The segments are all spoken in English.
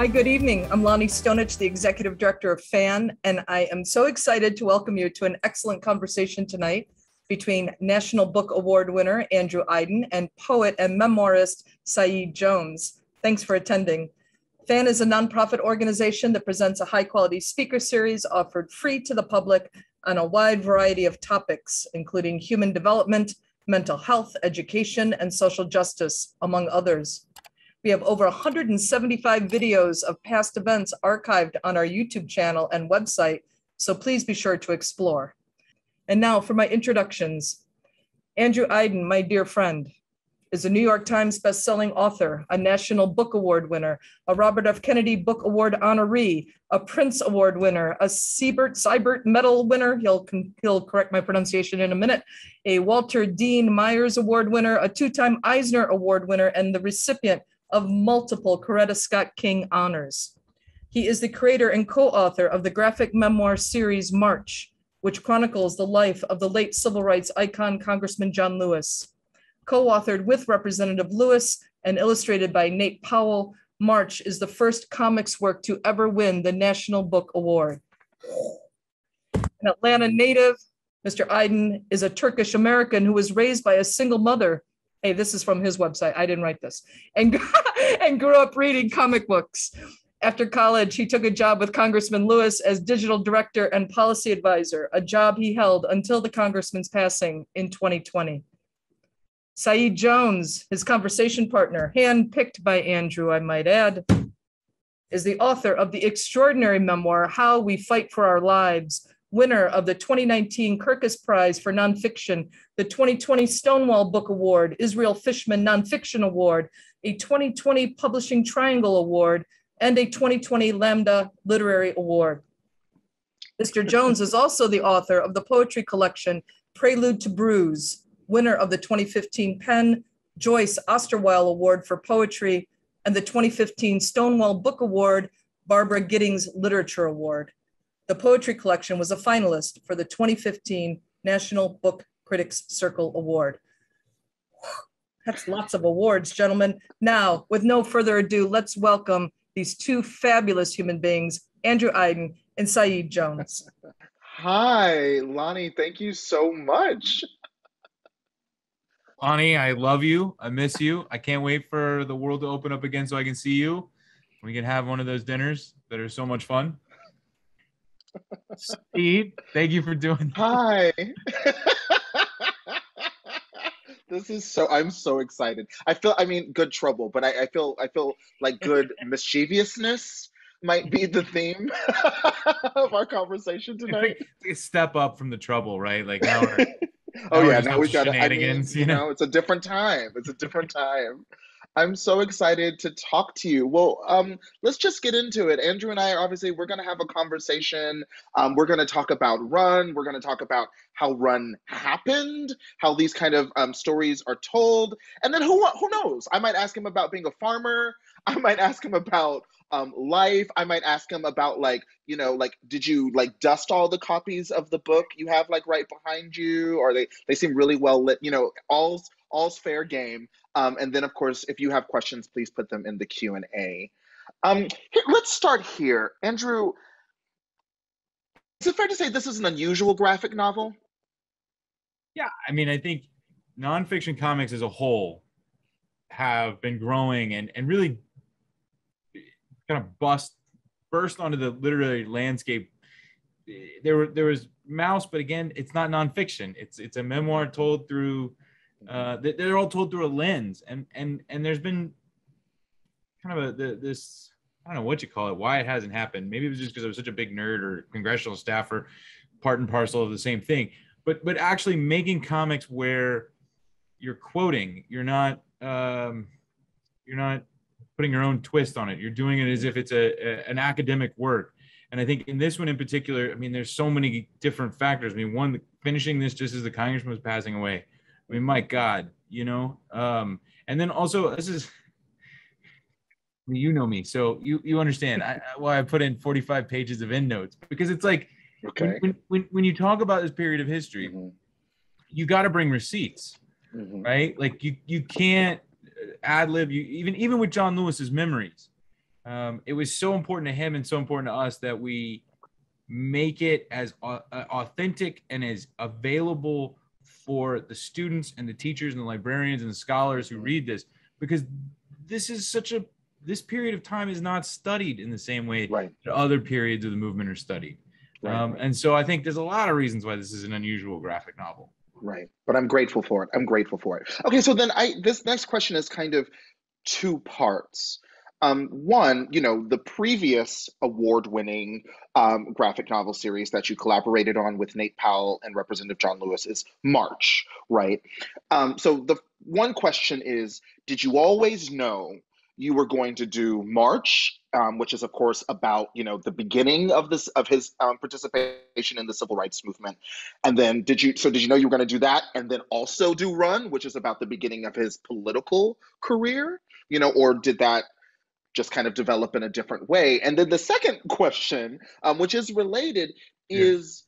Hi, good evening. I'm Lonnie Stonich, the Executive Director of FAN, and I am so excited to welcome you to an excellent conversation tonight between National Book Award winner Andrew Aydin and poet and memoirist Saeed Jones. Thanks for attending. FAN is a nonprofit organization that presents a high-quality speaker series offered free to the public on a wide variety of topics, including human development, mental health, education, and social justice, among others. We have over 175 videos of past events archived on our YouTube channel and website, so please be sure to explore. And now for my introductions. Andrew Aydin, my dear friend, is a New York Times bestselling author, a National Book Award winner, a Robert F. Kennedy Book Award honoree, a Prince Award winner, a Seibert Medal winner, he'll correct my pronunciation in a minute, a Walter Dean Myers Award winner, a two-time Eisner Award winner, and the recipient of multiple Coretta Scott King honors. He is the creator and co-author of the graphic memoir series March, which chronicles the life of the late civil rights icon Congressman John Lewis. Co-authored with Representative Lewis and illustrated by Nate Powell, March is the first comics work to ever win the National Book Award. An Atlanta native, Mr. Aydin is a Turkish American who was raised by a single mother. Hey, this is from his website. I didn't write this. And grew up reading comic books. After college, he took a job with Congressman Lewis as digital director and policy advisor, a job he held until the congressman's passing in 2020. Saeed Jones, his conversation partner, handpicked by Andrew, I might add, is the author of the extraordinary memoir, How We Fight for Our Lives, winner of the 2019 Kirkus Prize for Nonfiction, the 2020 Stonewall Book Award, Israel Fishman Nonfiction Award, a 2020 Publishing Triangle Award, and a 2020 Lambda Literary Award. Mr. Jones is also the author of the poetry collection Prelude to Bruise, winner of the 2015 Penn Joyce Osterweil Award for Poetry and the 2015 Stonewall Book Award, Barbara Giddings Literature Award. The poetry collection was a finalist for the 2015 National Book Critics Circle Award. That's lots of awards, gentlemen. Now, with no further ado, let's welcome these two fabulous human beings, Andrew Aydin and Saeed Jones. Hi, Lonnie. Thank you so much. Lonnie, I love you. I miss you. I can't wait for the world to open up again so I can see you. We can have one of those dinners that are so much fun. Steve, thank you for doing that. Hi. I'm so excited. I mean, good trouble, but I feel like good mischievousness might be the theme of our conversation tonight. It's like a step up from the trouble, right? Like now we're now we've got shenanigans. You know, it's a different time. It's a different time. I'm so excited to talk to you. Well, let's just get into it. Andrew and I, we're going to have a conversation. We're going to talk about Run. We're going to talk about how Run happened, how these kind of stories are told. And then who knows? I might ask him about being a farmer. I might ask him about life. I might ask him about did you dust all the copies of the book you have right behind you? Or they seem really well lit, all's fair game. And then, of course, if you have questions, please put them in the Q&A. Let's start here. Andrew, is it fair to say this is an unusual graphic novel? Yeah, I mean, I think nonfiction comics as a whole have been growing and really kind of burst onto the literary landscape. There was Mouse, but again, it's not nonfiction. It's a memoir told through they're all told through a lens, and there's been kind of this, I don't know what you call it, why it hasn't happened. Maybe it was just because I was such a big nerd or congressional staffer, part and parcel of the same thing. But actually making comics where you're quoting, you're not putting your own twist on it. You're doing it as if it's an academic work. And I think in this one in particular, I mean, there's so many different factors. I mean, one, finishing this just as the congressman was passing away. I mean, my God, and then also this is, you know me, so you understand why I put in 45 pages of endnotes, because it's like, okay, when you talk about this period of history, mm-hmm. you got to bring receipts, mm-hmm. right? Like you can't ad lib. Even with John Lewis's memories, it was so important to him and so important to us that we make it as authentic and as available for the students and the teachers and the librarians and the scholars who read this, because this period of time is not studied in the same way that other periods of the movement are studied. And so I think there's a lot of reasons why this is an unusual graphic novel. Right. But I'm grateful for it. I'm grateful for it. Okay, so then this next question is kind of two parts. One, the previous award-winning graphic novel series that you collaborated on with Nate Powell and Representative John Lewis is March, right? So the one question is, did you always know you were going to do March, which is of course about the beginning of his participation in the civil rights movement, and then did you know you were going to do that and then also do Run, which is about the beginning of his political career, or did that just kind of develop in a different way? And then the second question, which is related, is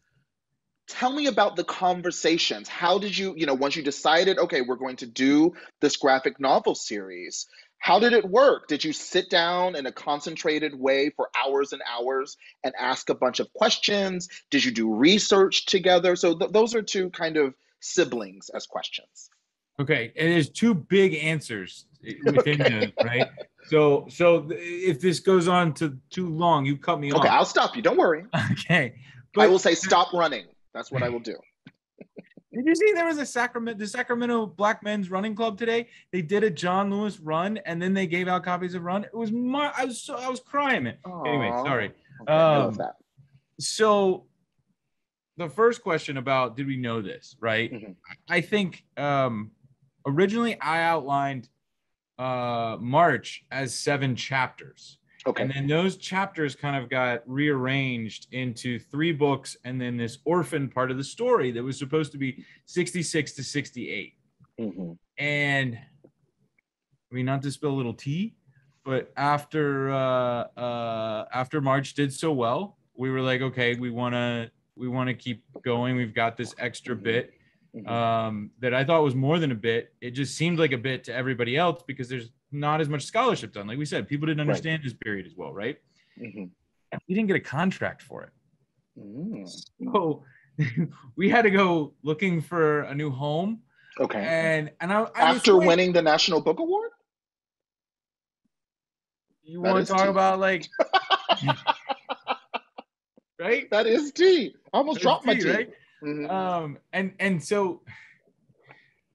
tell me about the conversations. How did you, once you decided, okay, we're going to do this graphic novel series, how did it work? Did you sit down in a concentrated way for hours and hours and ask a bunch of questions? Did you do research together? So those are two kind of siblings as questions. Okay, and there's two big answers within those, right? So if this goes on to too long, you cut me off. Okay, I'll stop you. Don't worry. Okay. I will say stop running. That's what I will do. Did you see there was the Sacramento Black Men's Running Club today? They did a John Lewis run, and then they gave out copies of Run. It was I was crying, man. Aww. Anyway, sorry. Okay, I love that. So the first question about did we know this, right? Mm-hmm. I think originally I outlined March as 7 chapters. Okay. And then those chapters kind of got rearranged into 3 books and then this orphan part of the story that was supposed to be 66 to 68. Mm-hmm. And I mean, not to spill a little tea, but after March did so well, we were like, okay, we want to keep going. We've got this extra bit that I thought was more than a bit. It just seemed like a bit to everybody else because there's not as much scholarship done. Like we said, people didn't understand this period as well, right? Mm-hmm. And we didn't get a contract for it. So we had to go looking for a new home. Okay. And after winning the National Book Award? You want to talk about like right? That is tea. I almost dropped my tea. Right? Mm-hmm. And so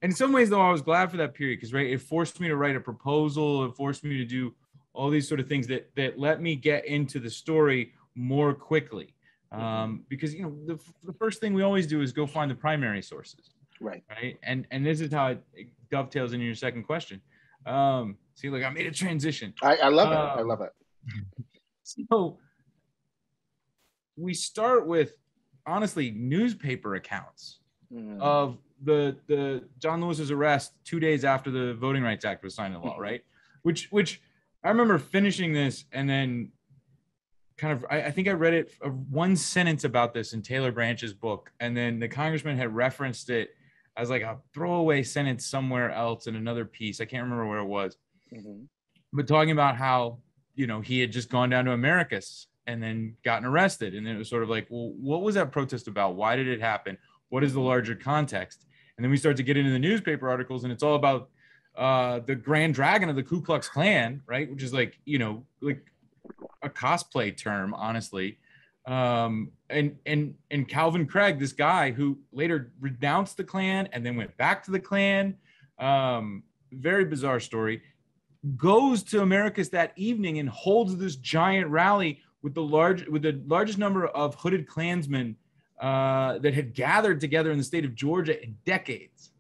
in some ways, though, I was glad for that period because, right, it forced me to write a proposal. It forced me to do all these sort of things that let me get into the story more quickly. Because, the first thing we always do is go find the primary sources. Right. Right. And this is how it dovetails into your second question. See, like I made a transition. I love it. I love it. So we start with, honestly, newspaper accounts of the John Lewis's arrest 2 days after the Voting Rights Act was signed into law, right? Which I remember finishing this and then kind of, I think I read it one sentence about this in Taylor Branch's book, and then the congressman had referenced it as like a throwaway sentence somewhere else in another piece. I can't remember where it was, but talking about how he had just gone down to Americus and then gotten arrested, and then it was sort of like, well, what was that protest about? Why did it happen? What is the larger context? And then we start to get into the newspaper articles, and it's all about the Grand Dragon of the Ku Klux Klan, right? Which is like, like a cosplay term, honestly. And Calvin Craig, this guy who later renounced the Klan and then went back to the Klan, very bizarre story, goes to Americus that evening and holds this giant rally with the largest number of hooded Klansmen that had gathered together in the state of Georgia in decades.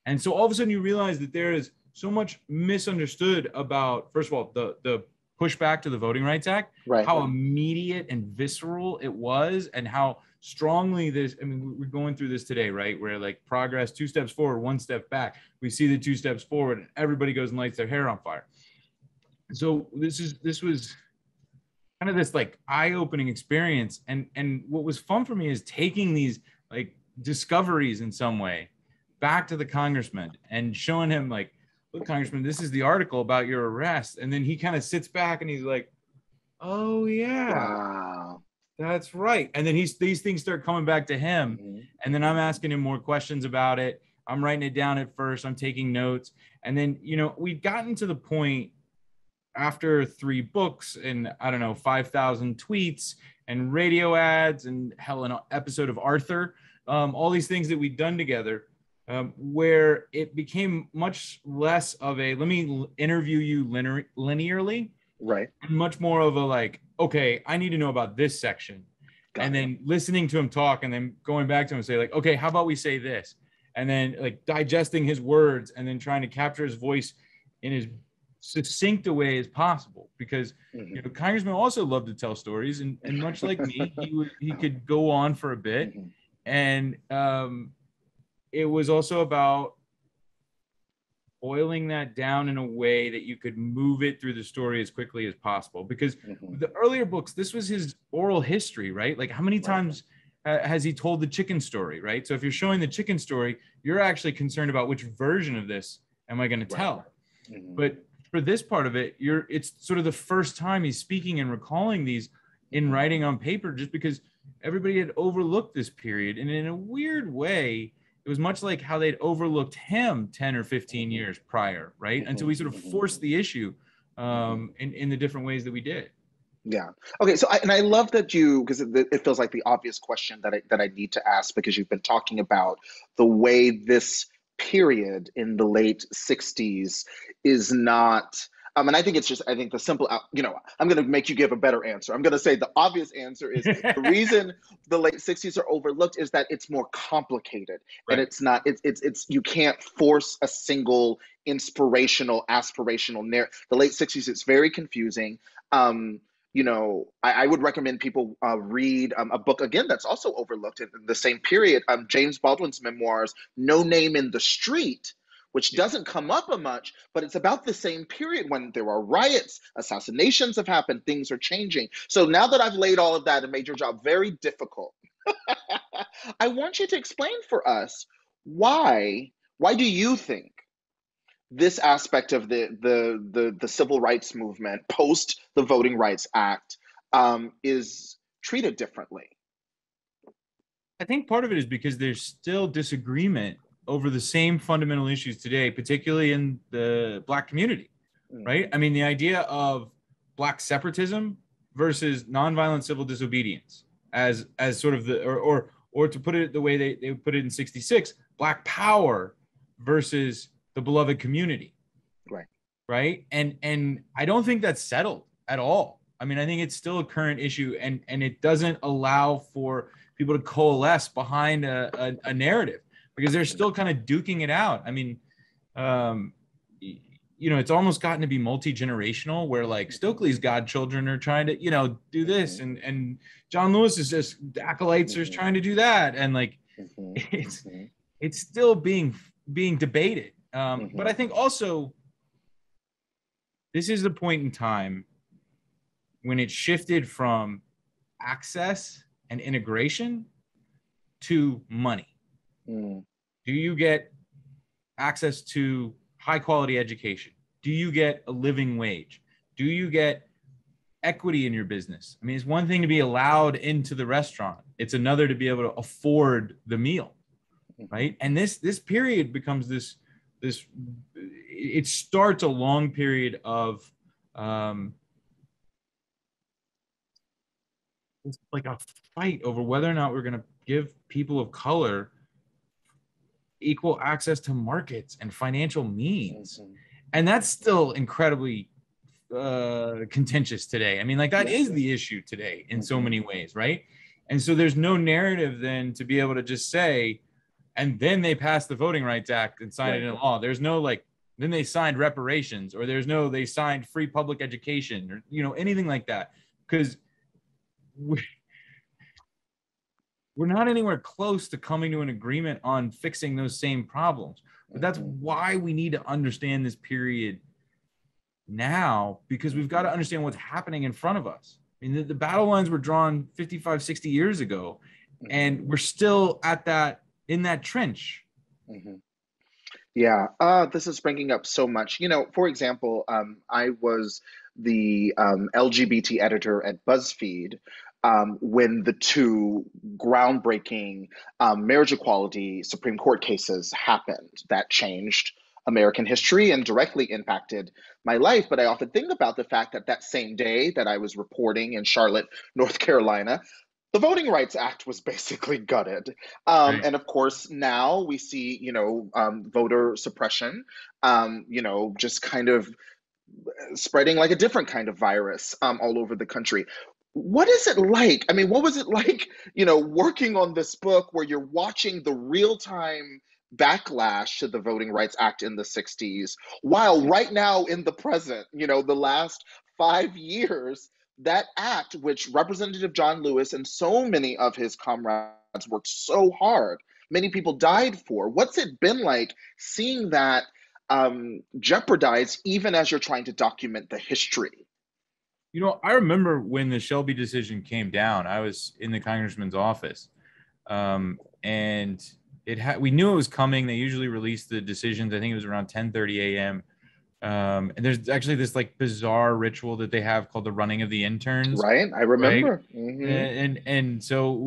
And so all of a sudden you realize that there is so much misunderstood about, first of all, the pushback to the Voting Rights Act, how immediate and visceral it was, and how strongly we're going through this today, right? Where like progress, 2 steps forward, 1 step back. We see the 2 steps forward and everybody goes and lights their hair on fire. So this was kind of this like eye-opening experience. And what was fun for me is taking these like discoveries in some way back to the congressman and showing him like, look, Congressman, this is the article about your arrest. And then he kind of sits back and he's like, oh yeah, wow, that's right. And then these things start coming back to him. mm-hmm. And then I'm asking him more questions about it. I'm writing it down at first. I'm taking notes. And then, you know, we've gotten to the point after 3 books and I don't know, 5,000 tweets and radio ads and hell, an episode of Arthur, all these things that we've done together, where it became much less of a, let me interview you linearly. Right. And much more of a like, okay, I need to know about this section. And then listening to him talk and then going back to him and say like, okay, how about we say this? And then like digesting his words and then trying to capture his voice in as succinct a way as possible. Because you know, Congressman also loved to tell stories, and much like me, he could go on for a bit. And it was also about boiling that down in a way that you could move it through the story as quickly as possible. Because the earlier books, this was his oral history, right? Like how many times has he told the chicken story, right? So if you're showing the chicken story, you're actually concerned about which version of this am I going to tell. But for this part of it, it's sort of the first time he's speaking and recalling these in writing on paper, just because everybody had overlooked this period. And in a weird way, it was much like how they'd overlooked him 10 or 15 years prior, right? Until we sort of forced the issue in the different ways that we did. Yeah. Okay. So I love that because it feels like the obvious question that I need to ask, because you've been talking about the way this period in the late 60s is not, and I think I think the simple, you know, I'm going to make you give a better answer. I'm going to say the obvious answer is the reason the late 60s are overlooked is that it's more complicated. Right. And it's not, it's you can't force a single inspirational, aspirational narrative. The late 60s, it's very confusing. You know, I would recommend people read a book, again, that's also overlooked in the same period, James Baldwin's memoirs, No Name in the Street, which doesn't come up a much, but it's about the same period when there are riots, assassinations have happened, things are changing. So now that I've laid all of that and made your job very difficult, I want you to explain for us why do you think this aspect of the civil rights movement post the Voting Rights Act is treated differently? I think part of it is because there's still disagreement over the same fundamental issues today, particularly in the Black community, right? I mean, the idea of Black separatism versus nonviolent civil disobedience as sort of the, or to put it the way they would put it in 66, Black power versus the beloved community. Right. And I don't think that's settled at all. I mean, I think it's still a current issue, and it doesn't allow for people to coalesce behind a narrative, because they're still kind of duking it out. I mean, you know, it's almost gotten to be multi-generational, where like Stokely's godchildren are trying to, you know, do this, and John Lewis is just acolytes are trying to do that. And like, it's still being debated. But I think also this is the point in time when it shifted from access and integration to money. Do you get access to high quality education? Do you get a living wage? Do you get equity in your business? I mean, it's one thing to be allowed into the restaurant. It's another to be able to afford the meal, right? And this period becomes this, it starts a long period of it's like a fight over whether or not we're going to give people of color equal access to markets and financial means. And that's still incredibly contentious today. I mean, like that is the issue today in so many ways, right? And so there's no narrative then to be able to just say, and then they passed the Voting Rights Act and signed it into law. There's no like, then they signed reparations, or there's no, they signed free public education, or, you know, anything like that. Because we're not anywhere close to coming to an agreement on fixing those same problems. But that's why we need to understand this period now, because we've got to understand what's happening in front of us. I mean, the battle lines were drawn 55, 60 years ago, and we're still at that, in that trench. Yeah, this is bringing up so much. For example, I was the LGBT editor at BuzzFeed when the two groundbreaking marriage equality Supreme Court cases happened that changed American history and directly impacted my life. But I often think about the fact that that same day that I was reporting in Charlotte, North Carolina, the Voting Rights Act was basically gutted. Right. And of course, now we see, voter suppression, just kind of spreading like a different kind of virus all over the country. What is it like? I mean, what was it like, working on this book where you're watching the real time backlash to the Voting Rights Act in the 60s, while right now in the present, the last 5 years, that act, which Representative John Lewis and so many of his comrades worked so hard, many people died for. What's it been like seeing that jeopardized even as you're trying to document the history? I remember when the Shelby decision came down, I was in the congressman's office, and we knew it was coming. They usually release the decisions. I think it was around 10:30 a.m. And there's actually this like bizarre ritual that they have called the running of the interns. Right, I remember. Right? And so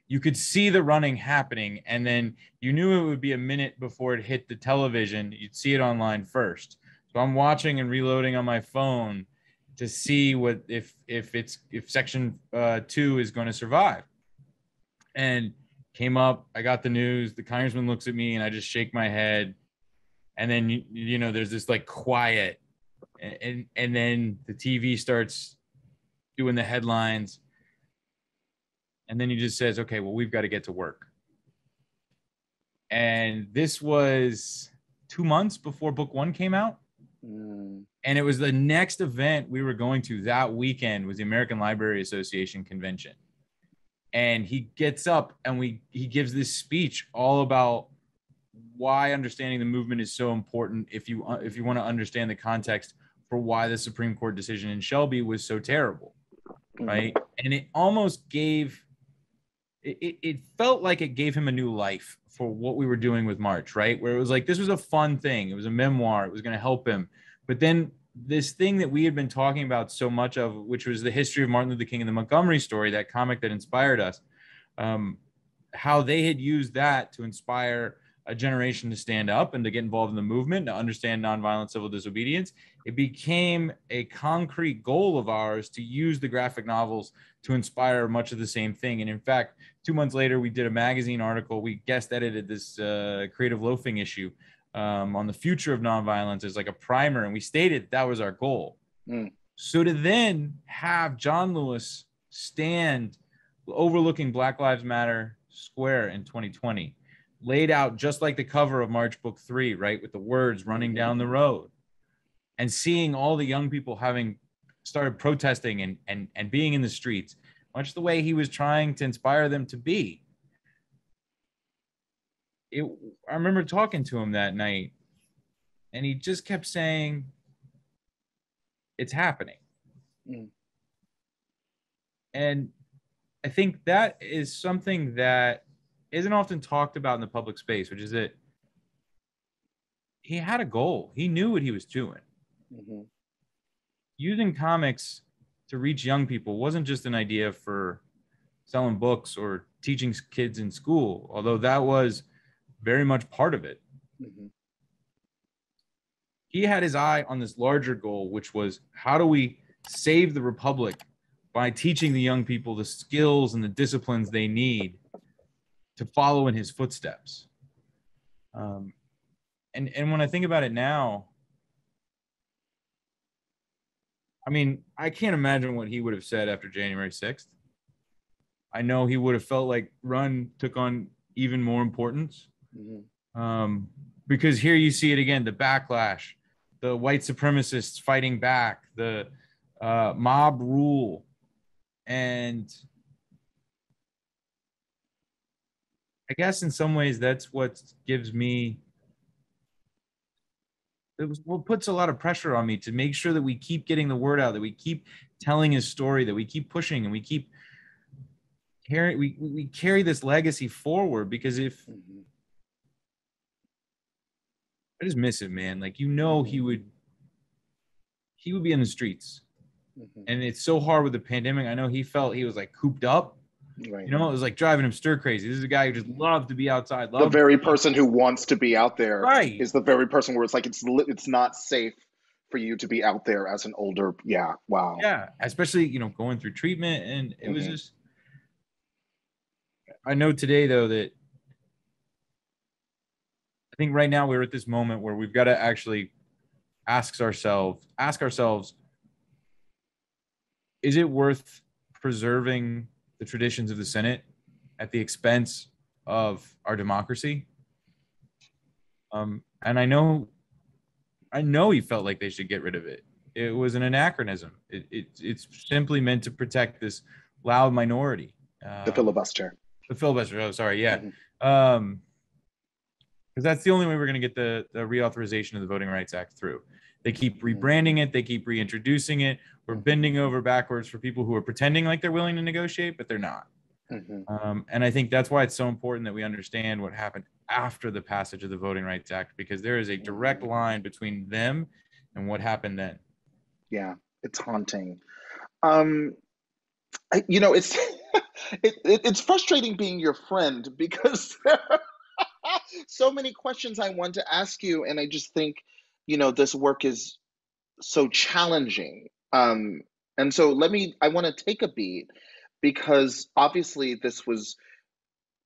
you could see the running happening, and then you knew it would be a minute before it hit the television. You'd see it online first. So I'm watching and reloading on my phone to see what if section 2 is going to survive. And came up, I got the news, the congressman looks at me and I just shake my head. And then, there's this like quiet, and then the TV starts doing the headlines. And then he just says, okay, well, we've got to get to work. And this was 2 months before book 1 came out. And it was the next event we were going to that weekend was the American Library Association convention. And he gets up and he gives this speech all about why understanding the movement is so important if you want to understand the context for why the Supreme Court decision in Shelby was so terrible, right? And it almost it felt like it gave him a new life for what we were doing with March, right? Where it was like, this was a fun thing. It was a memoir. It was going to help him. But then this thing that we had been talking about so much of, which was the history of Martin Luther King and the Montgomery story, that comic that inspired us, how they had used that to inspire a generation to stand up and to get involved in the movement, to understand nonviolent civil disobedience. It became a concrete goal of ours to use the graphic novels to inspire much of the same thing. And in fact, 2 months later, we did a magazine article. We guest edited this Creative Loafing issue on the future of nonviolence as like a primer. And we stated that was our goal. So to then have John Lewis stand overlooking Black Lives Matter Square in 2020, laid out just like the cover of March Book 3, right, with the words running down the road, and seeing all the young people having started protesting and being in the streets, much the way he was trying to inspire them to be. I remember talking to him that night, and he just kept saying, it's happening. And I think that is something that isn't often talked about in the public space, which is that he had a goal. He knew what he was doing. Using comics to reach young people wasn't just an idea for selling books or teaching kids in school, although that was very much part of it. He had his eye on this larger goal, which was, how do we save the Republic by teaching the young people the skills and the disciplines they need to follow in his footsteps. And when I think about it now, I mean, I can't imagine what he would have said after January 6th. I know he would have felt like Run took on even more importance. Because here you see it again, the backlash, the white supremacists fighting back, the mob rule. And I guess in some ways that's what gives me, what puts a lot of pressure on me to make sure that we keep getting the word out, that we keep telling his story, that we keep pushing, and we keep we carry this legacy forward. Because if I just miss him, man. Like, you know, he would be in the streets. And it's so hard with the pandemic. I know he felt he was like cooped up. Right. You know, it was like driving him stir crazy. This is a guy who just loved to be outside. The very person who wants to be out there is the very person where it's like it's not safe for you to be out there as an older. Yeah. Wow. Yeah, especially, you know, going through treatment, and it was just. I know today though that I think right now we're at this moment where we've got to actually ask ourselves, is it worth preserving the traditions of the Senate at the expense of our democracy? And I know he felt like they should get rid of it. It was an anachronism. It's simply meant to protect this loud minority. The filibuster. The filibuster. Oh, sorry. Yeah. Because that's the only way we're going to get the reauthorization of the Voting Rights Act through. They keep rebranding it. They keep reintroducing it. We're bending over backwards for people who are pretending like they're willing to negotiate, but they're not. And I think that's why it's so important that we understand what happened after the passage of the Voting Rights Act, because there is a direct line between them and what happened then. Yeah, it's haunting. You know, it's it's frustrating being your friend, because there are so many questions I want to ask you, and I just think, you know, this work is so challenging. And so I want to take a beat, because obviously this was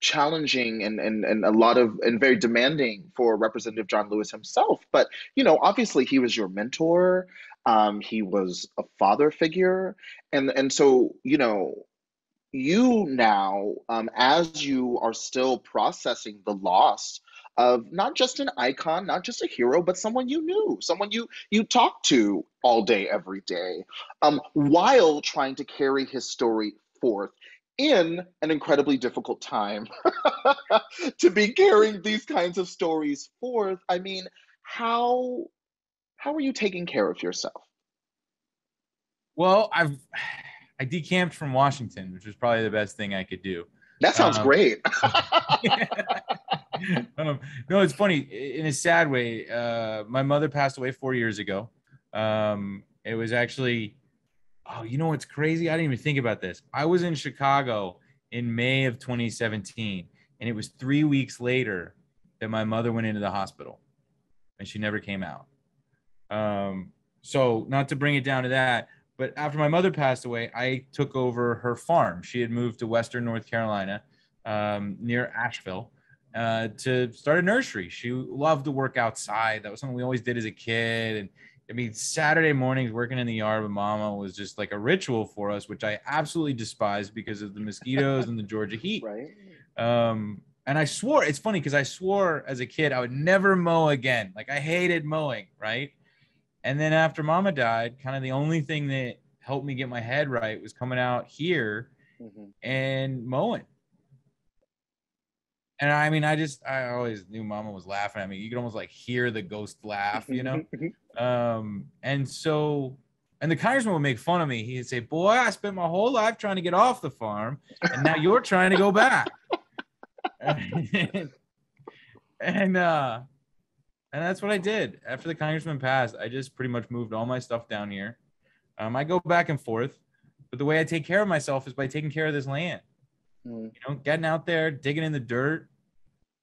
challenging and a lot of and very demanding for Representative John Lewis himself. But, you know, obviously he was your mentor. He was a father figure. And so, you know, you now, as you are still processing the loss of not just an icon, not just a hero, but someone you knew, someone you talked to all day, every day, while trying to carry his story forth in an incredibly difficult time to be carrying these kinds of stories forth. I mean, how are you taking care of yourself? Well, I decamped from Washington, which was probably the best thing I could do. That sounds great. No, it's funny. In a sad way, my mother passed away 4 years ago. It was actually, oh, you know what's crazy? I didn't even think about this. I was in Chicago in May of 2017, and it was 3 weeks later that my mother went into the hospital, and she never came out. So not to bring it down to that, but after my mother passed away, I took over her farm. She had moved to Western North Carolina, near Asheville, to start a nursery. She loved to work outside. That was something we always did as a kid. And I mean, Saturday mornings working in the yard with Mama was just like a ritual for us, which I absolutely despised because of the mosquitoes and the Georgia heat. Right. And I swore, it's funny because I swore as a kid I would never mow again. Like, I hated mowing, right? And then after Mama died, kind of the only thing that helped me get my head right was coming out here and mowing. And I mean, I always knew Mama was laughing at me. You could almost like hear the ghost laugh, you know? And the congressman would make fun of me. He'd say, boy, I spent my whole life trying to get off the farm, and now you're trying to go back. And that's what I did. After the congressman passed, I just pretty much moved all my stuff down here. I go back and forth, but the way I take care of myself is by taking care of this land. You know, getting out there, digging in the dirt.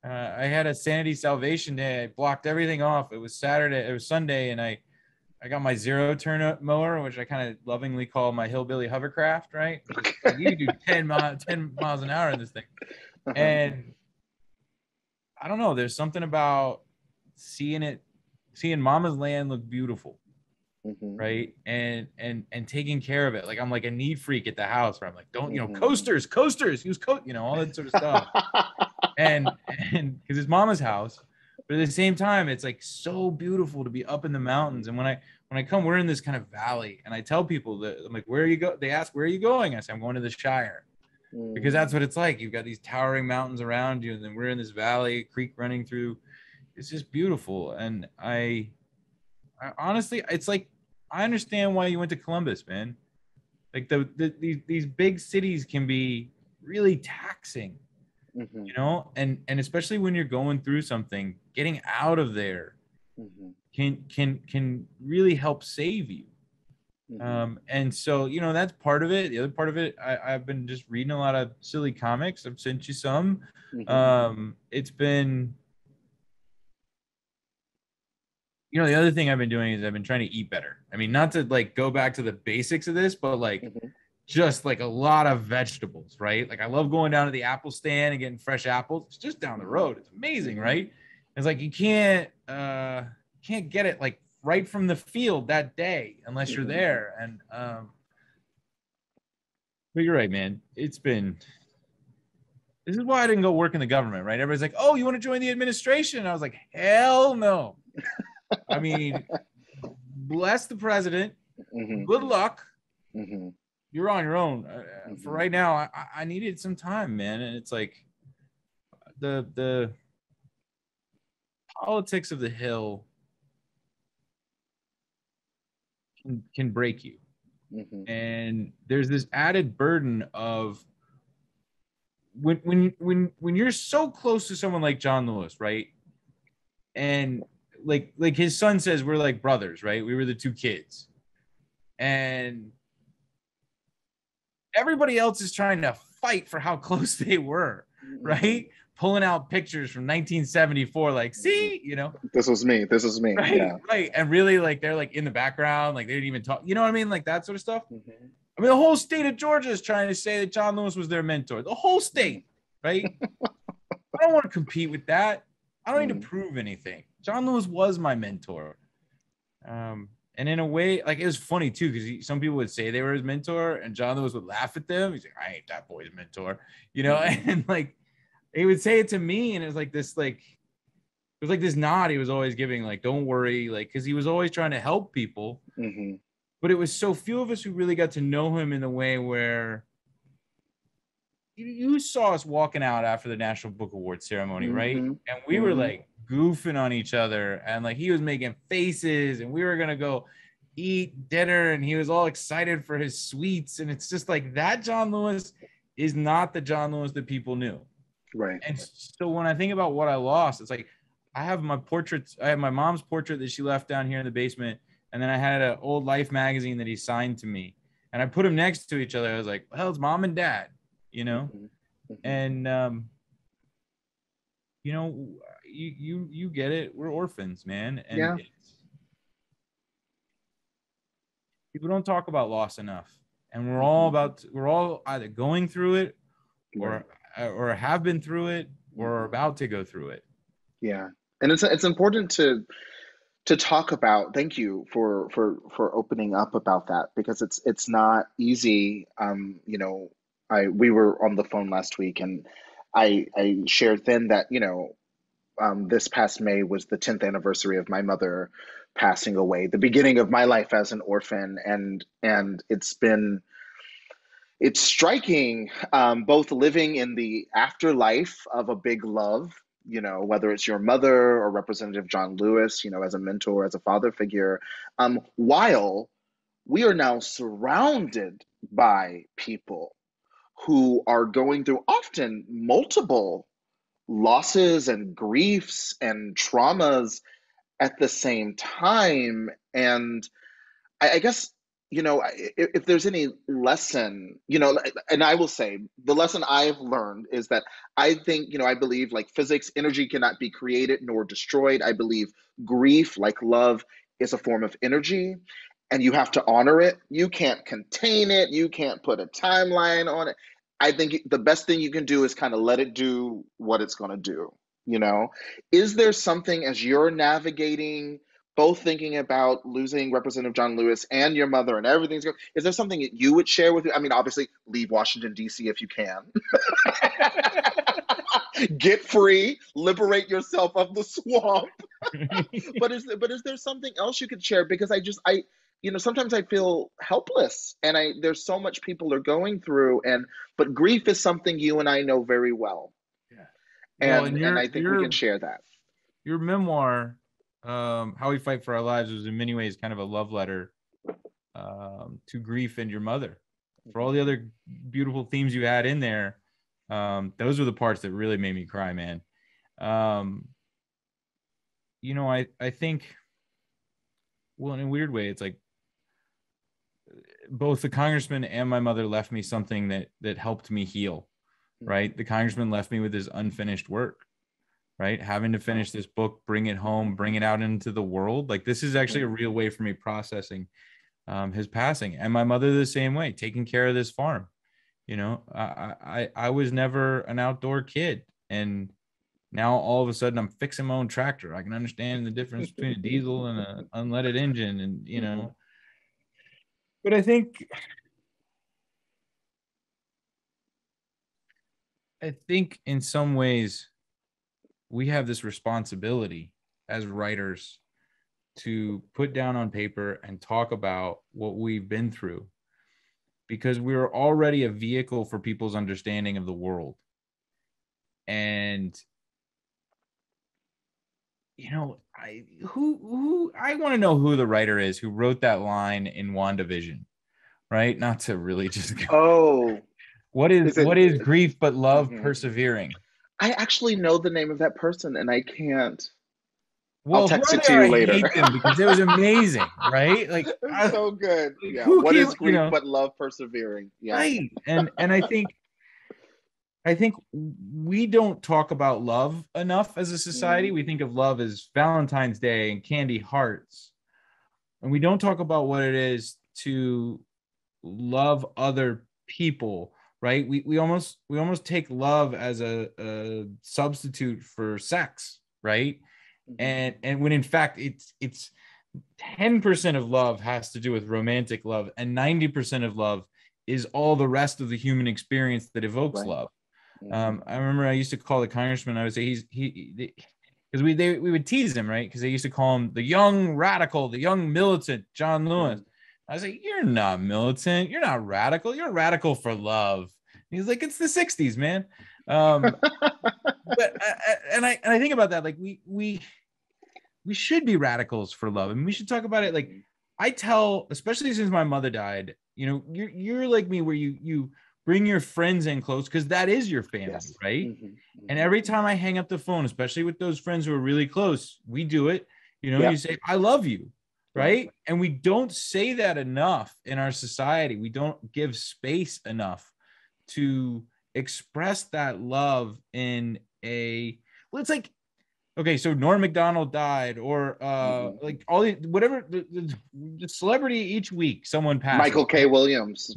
I had a Sanity Salvation Day. I blocked everything off. It was Sunday, and I got my zero turn mower, which I kind of lovingly call my hillbilly hovercraft, right? Like, you do 10 miles an hour in this thing. And I don't know, there's something about seeing Mama's land look beautiful, right? And taking care of it. Like, I'm like a neat freak at the house where I'm like, don't, you know, coasters, use you know, all that sort of stuff. and because it's Mama's house, but at the same time, it's like so beautiful to be up in the mountains. And when I come, we're in this kind of valley, and I tell people that I'm like, where are you go? They ask, where are you going? I say, I'm going to the Shire. Because that's what it's like. You've got these towering mountains around you, and then we're in this valley, creek running through. It's just beautiful. And I honestly, it's like, I understand why you went to Columbus, man. Like these big cities can be really taxing, you know, and especially when you're going through something, getting out of there can really help save you. And so, you know, that's part of it. The other part of it, I've been just reading a lot of silly comics. I've sent you some. It's been, you know, the other thing I've been doing is I've been trying to eat better. I mean, not to like go back to the basics of this, but like just like a lot of vegetables, right? Like I love going down to the apple stand and getting fresh apples. It's just down the road. It's amazing, right? It's like you can't get it like right from the field that day unless you're there. And but you're right, man. This is why I didn't go work in the government, right? Everybody's like, oh, you want to join the administration? And I was like, hell no. I mean, bless the president. Good luck. You're on your own. For right now, I needed some time, man. And it's like the politics of the Hill can break you. And there's this added burden of when you're so close to someone like John Lewis, right? And like his son says, we're like brothers, right? We were the two kids. And everybody else is trying to fight for how close they were, right? Pulling out pictures from 1974, like, see, you know, this was me, right? Yeah. Right. And really, like, they're like in the background, like they didn't even talk, you know what I mean? Like that sort of stuff. I mean, the whole state of Georgia is trying to say that John Lewis was their mentor, the whole state, right? I don't want to compete with that. I don't need to prove anything. John Lewis was my mentor. And in a way, like, it was funny too, because some people would say they were his mentor and John Lewis would laugh at them. He's like, I ain't that boy's mentor, you know? And like, he would say it to me, and it was like this, like, it was like this nod he was always giving, like, don't worry, like, because he was always trying to help people. But it was so few of us who really got to know him in the way where you saw us walking out after the National Book Award ceremony, right? And we were like goofing on each other, and like he was making faces, and we were gonna go eat dinner, and he was all excited for his sweets. And it's just like that John Lewis is not the John Lewis that people knew. Right. And so when I think about what I lost, it's like I have my portraits. I have my mom's portrait that she left down here in the basement. And then I had an old Life magazine that he signed to me. And I put them next to each other. I was like, well, it's mom and dad, you know? And, you know, you get it. We're orphans, man. And people don't talk about loss enough. And we're all either going through it or have been through it or about to go through it. Yeah. And it's important to talk about. Thank you for opening up about that, because it's not easy. You know, we were on the phone last week, and I shared then that, you know, this past May was the 10th anniversary of my mother passing away, the beginning of my life as an orphan, and it's striking, both living in the afterlife of a big love, you know, whether it's your mother or Representative John Lewis, you know, as a mentor, as a father figure, while we are now surrounded by people who are going through often multiple losses and griefs and traumas at the same time. And I guess, you know, if there's any lesson, you know, and I will say the lesson I've learned is that I think, you know, I believe, like physics, energy cannot be created nor destroyed. I believe grief, like love, is a form of energy, and you have to honor it. You can't contain it. You can't put a timeline on it. I think the best thing you can do is kind of let it do what it's going to do. You know, is there something, as you're navigating, both thinking about losing Representative John Lewis and your mother and everything's going, is there something that you would share with me? I mean, obviously, leave Washington, D.C. if you can. Get free, liberate yourself of the swamp. But is there something else you could share? Because I you know, sometimes I feel helpless, and there's so much people are going through, but grief is something you and I know very well. Yeah. And I think we can share that. Your memoir, How We Fight for Our Lives, was in many ways kind of a love letter to grief and your mother. For all the other beautiful themes you had in there, those were the parts that really made me cry, man. I think, well, in a weird way, it's like both the congressman and my mother left me something that helped me heal, right? The congressman left me with his unfinished work, right? Having to finish this book, bring it home, bring it out into the world. Like, this is actually a real way for me processing his passing. And my mother the same way, taking care of this farm. I was never an outdoor kid, and now all of a sudden I'm fixing my own tractor. I can understand the difference between a diesel and an unleaded engine, and but I think in some ways we have this responsibility as writers to put down on paper and talk about what we've been through, because we're already a vehicle for people's understanding of the world. And I want to know who the writer is who wrote that line in WandaVision, right? Not to really just go, what is grief but love persevering? I actually know the name of that person, and I can't. Well, I'll text it to you later. I hate them because it was amazing, right? Like, it's so good. Yeah. What is grief but love persevering? Yeah. Right. And I think we don't talk about love enough as a society. We think of love as Valentine's Day and candy hearts, and we don't talk about what it is to love other people. Right? We almost take love as a substitute for sex, right? And when in fact it's 10% of love has to do with romantic love, and 90% of love is all the rest of the human experience that evokes love. I remember I used to call the congressman, I would say because we would tease him, right? Because they used to call him the young radical, the young militant John Lewis. I was like, you're not militant, you're not radical, you're radical for love. And he's like, it's the 60s, man. But I think about that, like we should be radicals for love, and we should talk about it. Like, I tell, especially since my mother died, you're like me, where you bring your friends in close, because that is your family, right? And every time I hang up the phone, especially with those friends who are really close, we do it. You say, I love you, right? And we don't say that enough in our society. We don't give space enough to express that love in it's like, okay, so Norm Macdonald died, or like all the whatever the celebrity each week, someone passed. Michael K. Williams.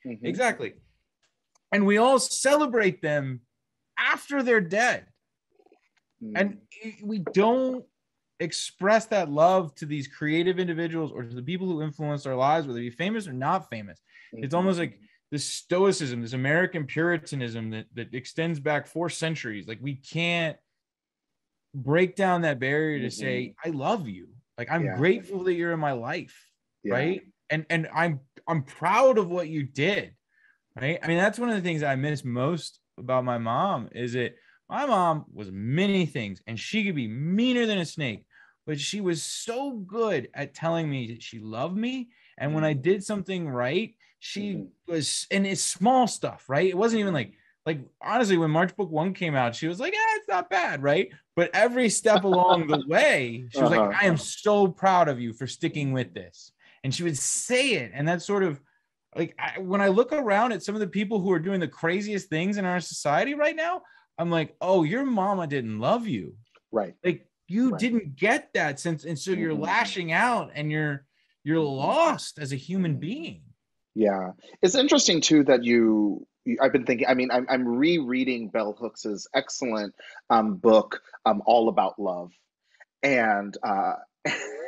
Exactly. And we all celebrate them after they're dead, and we don't express that love to these creative individuals or to the people who influence our lives, whether they be famous or not famous. It's almost like this stoicism, this American Puritanism that extends back 4 centuries. Like, we can't break down that barrier to say, I love you. Like, I'm grateful that you're in my life, right? And I'm proud of what you did, right? I mean, that's one of the things I miss most about my mom, is that my mom was many things, and she could be meaner than a snake, but she was so good at telling me that she loved me. And when I did something right, she was, and it's small stuff, right? It wasn't even like honestly, when March Book 1 came out, she was like, it's not bad, right? But every step along the way, she was like, I am so proud of you for sticking with this. And she would say it. And that's sort of like, when I look around at some of the people who are doing the craziest things in our society right now, I'm like, oh, your mama didn't love you. Right. Like, you didn't get that sense. And so you're lashing out, and you're lost as a human being. Yeah. It's interesting too that I've been thinking, I mean, I'm rereading Bell Hooks's excellent book, All About Love. And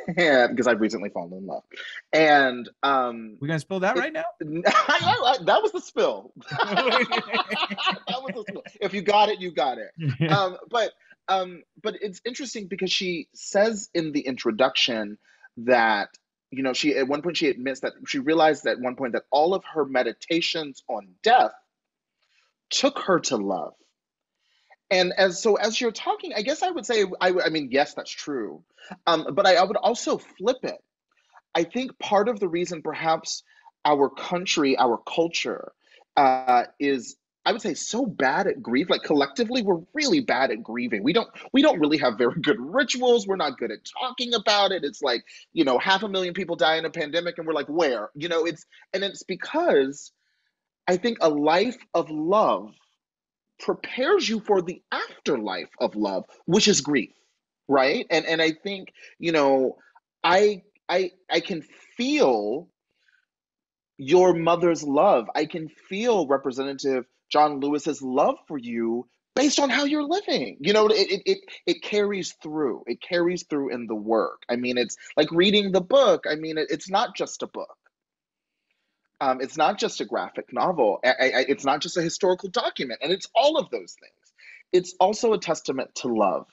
because I've recently fallen in love. And we're gonna spill that right now? That was the spill. That was the spill. If you got it, you got it. But it's interesting because she says in the introduction that, she at one point she admits that she realized at one point that all of her meditations on death took her to love. And as you're talking, I guess I would say, I mean, yes, that's true. But I would also flip it. I think part of the reason perhaps our country, our culture is I would say, so bad at grief. Like collectively, we're really bad at grieving. We don't really have very good rituals. We're not good at talking about it. It's like, 500,000 people die in a pandemic, and we're like, where? It's because I think a life of love prepares you for the afterlife of love, which is grief, right? And I think, I I can feel your mother's love. I can feel Representative John Lewis's love for you based on how you're living. It carries through. It carries through in the work. I mean, it's like reading the book. I mean, it's not just a book. It's not just a graphic novel. It's not just a historical document, and it's all of those things. It's also a testament to love.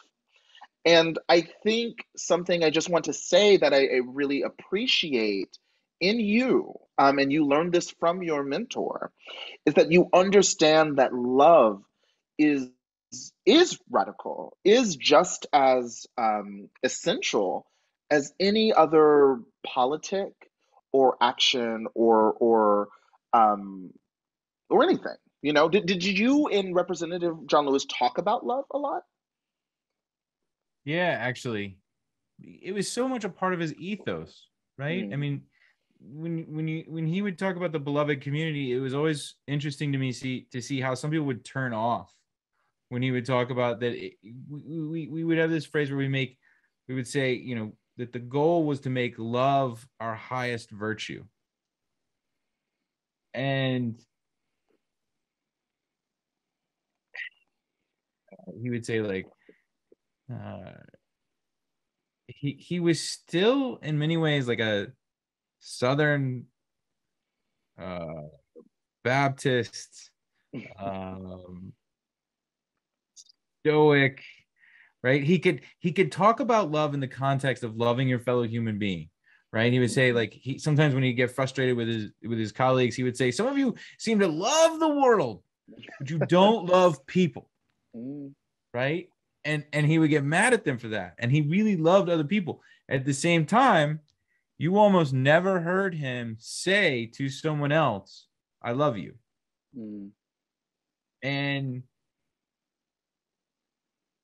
And I think something I just want to say that I really appreciate in you, and you learned this from your mentor, is that you understand that love is is radical, is just as essential as any other politic or action um, or anything. Did you and Representative John Lewis talk about love a lot? Yeah, actually, it was so much a part of his ethos, right? I mean, when he would talk about the beloved community, it was always interesting to me to see how some people would turn off when he would talk about that. We would have this phrase where we would say, that the goal was to make love our highest virtue. And he would say, like, he was still in many ways like a Southern Baptist, stoic, right? He could talk about love in the context of loving your fellow human being, right? He would say, like, sometimes when he'd get frustrated with his colleagues, he would say, some of you seem to love the world, but you don't love people, right? And he would get mad at them for that. And he really loved other people. At the same time, you almost never heard him say to someone else, I love you. And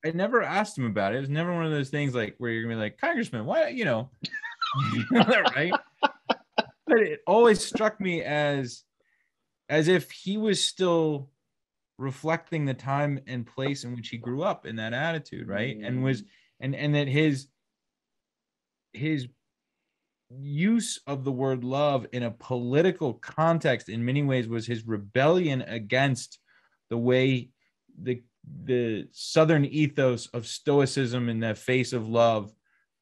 I never asked him about it. It was never one of those things like where you're gonna be like, Congressman, why, right? But it always struck me as if he was still reflecting the time and place in which he grew up in that attitude, right? And that his use of the word love in a political context in many ways was his rebellion against the way the Southern ethos of stoicism in the face of love